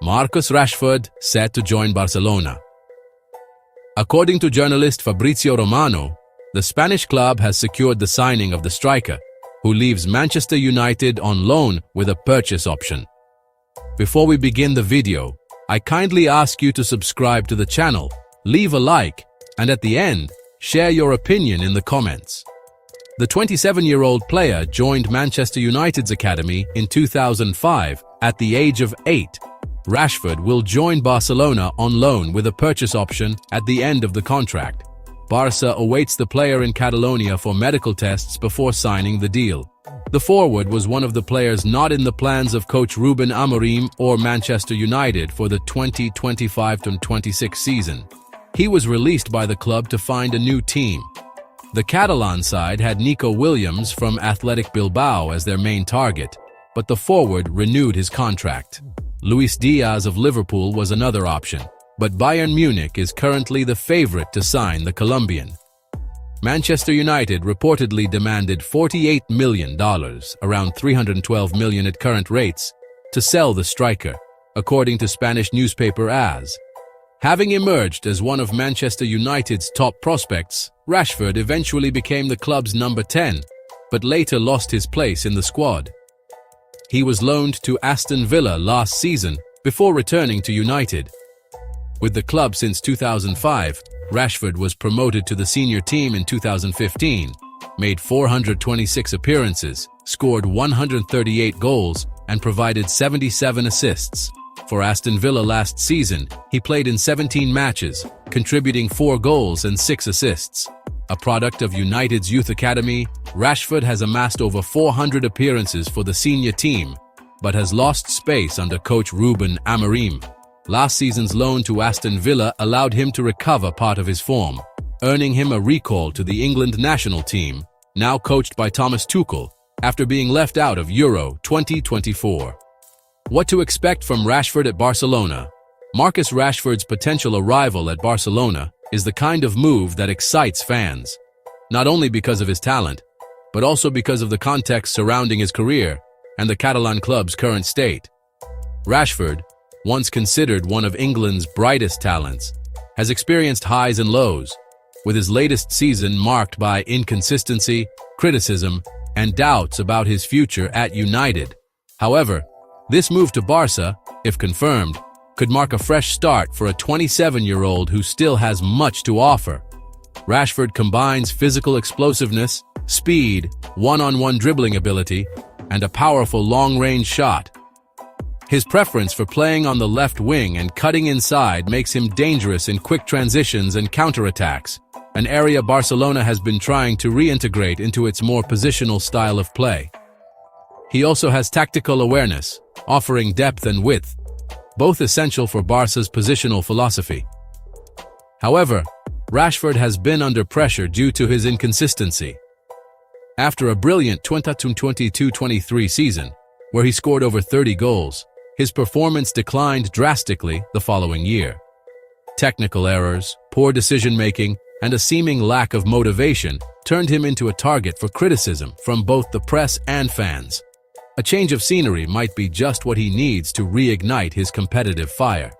Marcus Rashford set to join Barcelona. According to journalist Fabrizio Romano, the Spanish club has secured the signing of the striker, who leaves Manchester United on loan with a purchase option. Before we begin the video, I kindly ask you to subscribe to the channel, leave a like, and at the end, share your opinion in the comments. The 27-year-old player joined Manchester United's academy in 2005 at the age of 8. Rashford will join Barcelona on loan with a purchase option at the end of the contract. Barça awaits the player in Catalonia for medical tests before signing the deal. The forward was one of the players not in the plans of coach Ruben Amorim or Manchester United for the 2025-26 season. He was released by the club to find a new team. The Catalan side had Nico Williams from Athletic Bilbao as their main target, but the forward renewed his contract. Luis Diaz of Liverpool was another option, but Bayern Munich is currently the favorite to sign the Colombian. Manchester United reportedly demanded $48 million, around $312 million at current rates, to sell the striker, according to Spanish newspaper AS. Having emerged as one of Manchester United's top prospects, Rashford eventually became the club's number 10, but later lost his place in the squad. He was loaned to Aston Villa last season before returning to United. With the club since 2005, Rashford was promoted to the senior team in 2015, made 426 appearances, scored 138 goals, and provided 77 assists. For Aston Villa last season, he played in 17 matches, contributing 4 goals and 6 assists. A product of United's youth academy, Rashford has amassed over 400 appearances for the senior team, but has lost space under coach Ruben Amorim. Last season's loan to Aston Villa allowed him to recover part of his form, earning him a recall to the England national team, now coached by Thomas Tuchel, after being left out of Euro 2024. What to expect from Rashford at Barcelona? Marcus Rashford's potential arrival at Barcelona is the kind of move that excites fans, not only because of his talent, but also because of the context surrounding his career and the Catalan club's current state. Rashford, once considered one of England's brightest talents, has experienced highs and lows, with his latest season marked by inconsistency, criticism, and doubts about his future at United. However, this move to Barça, if confirmed, could mark a fresh start for a 27-year-old who still has much to offer. Rashford combines physical explosiveness, speed, one-on-one dribbling ability, and a powerful long-range shot. His preference for playing on the left wing and cutting inside makes him dangerous in quick transitions and counterattacks, an area Barcelona has been trying to reintegrate into its more positional style of play. He also has tactical awareness, offering depth and width, both essential for Barca's positional philosophy. However, Rashford has been under pressure due to his inconsistency. After a brilliant 2022-23 season, where he scored over 30 goals, his performance declined drastically the following year. Technical errors, poor decision-making, and a seeming lack of motivation turned him into a target for criticism from both the press and fans. A change of scenery might be just what he needs to reignite his competitive fire.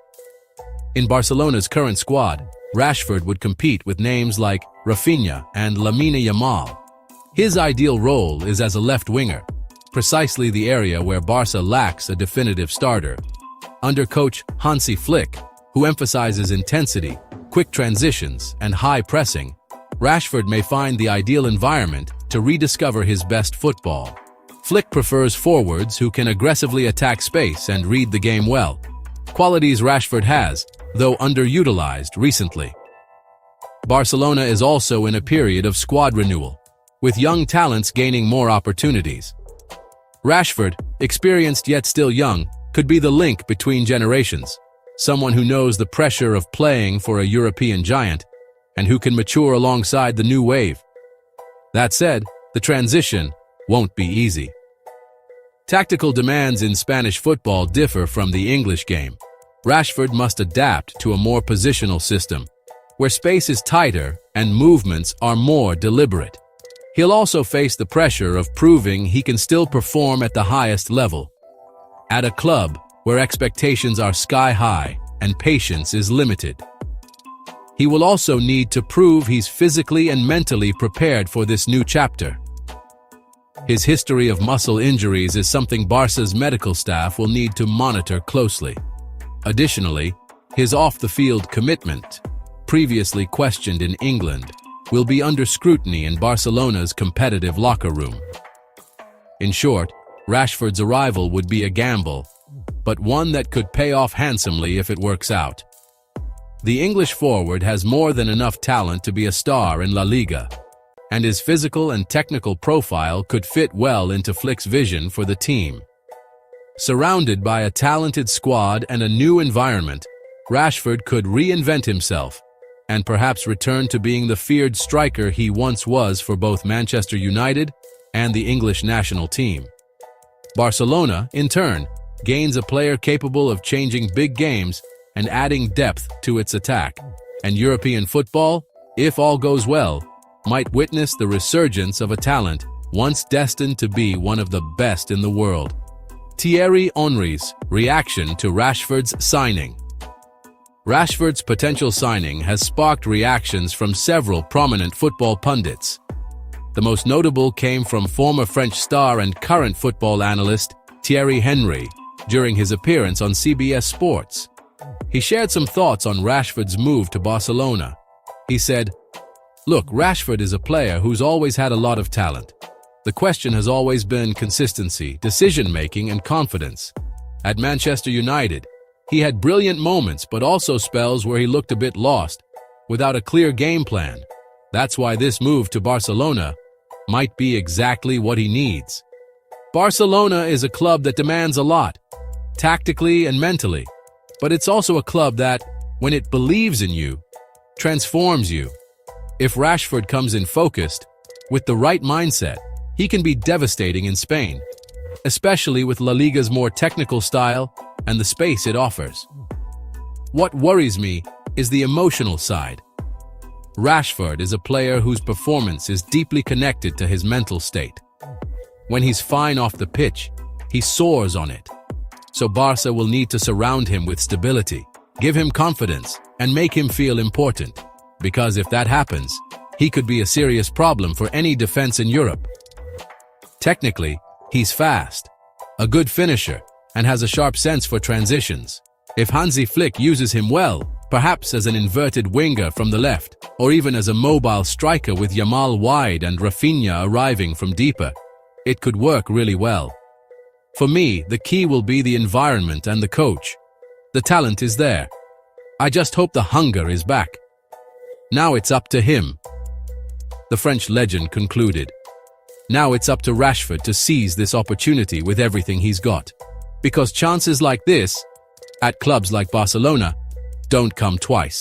In Barcelona's current squad, Rashford would compete with names like Raphinha and Lamine Yamal. His ideal role is as a left winger, precisely the area where Barça lacks a definitive starter. Under coach Hansi Flick, who emphasizes intensity, quick transitions, and high pressing, Rashford may find the ideal environment to rediscover his best football. Flick prefers forwards who can aggressively attack space and read the game well, qualities Rashford has, though underutilized recently. Barcelona is also in a period of squad renewal, with young talents gaining more opportunities. Rashford, experienced yet still young, could be the link between generations, someone who knows the pressure of playing for a European giant and who can mature alongside the new wave. That said, the transition won't be easy. Tactical demands in Spanish football differ from the English game. Rashford must adapt to a more positional system, where space is tighter and movements are more deliberate. He'll also face the pressure of proving he can still perform at the highest level. At a club where expectations are sky high and patience is limited. He will also need to prove he's physically and mentally prepared for this new chapter. His history of muscle injuries is something Barca's medical staff will need to monitor closely. Additionally, his off-the-field commitment, previously questioned in England, will be under scrutiny in Barcelona's competitive locker room. In short, Rashford's arrival would be a gamble, but one that could pay off handsomely if it works out. The English forward has more than enough talent to be a star in La Liga, and his physical and technical profile could fit well into Flick's vision for the team. Surrounded by a talented squad and a new environment, Rashford could reinvent himself and perhaps return to being the feared striker he once was for both Manchester United and the English national team. Barcelona, in turn, gains a player capable of changing big games and adding depth to its attack. And European football, if all goes well, might witness the resurgence of a talent once destined to be one of the best in the world. Thierry Henry's reaction to Rashford's signing. Rashford's potential signing has sparked reactions from several prominent football pundits. The most notable came from former French star and current football analyst Thierry Henry during his appearance on CBS Sports. He shared some thoughts on Rashford's move to Barcelona. He said, "Look, Rashford is a player who's always had a lot of talent. The question has always been consistency, decision-making, and confidence. At Manchester United, he had brilliant moments but also spells where he looked a bit lost, without a clear game plan. That's why this move to Barcelona might be exactly what he needs." Barcelona is a club that demands a lot, tactically and mentally, but it's also a club that, when it believes in you, transforms you. If Rashford comes in focused, with the right mindset, he can be devastating in Spain, especially with La Liga's more technical style and the space it offers. What worries me is the emotional side. Rashford is a player whose performance is deeply connected to his mental state. When he's fine off the pitch, he soars on it. So Barca will need to surround him with stability, give him confidence, and make him feel important. Because if that happens, he could be a serious problem for any defense in Europe. Technically, he's fast, a good finisher, and has a sharp sense for transitions. If Hansi Flick uses him well, perhaps as an inverted winger from the left, or even as a mobile striker with Yamal wide and Raphinha arriving from deeper, it could work really well. For me, the key will be the environment and the coach. The talent is there. I just hope the hunger is back. Now it's up to him. The French legend concluded. Now it's up to Rashford to seize this opportunity with everything he's got. Because chances like this, at clubs like Barcelona, don't come twice.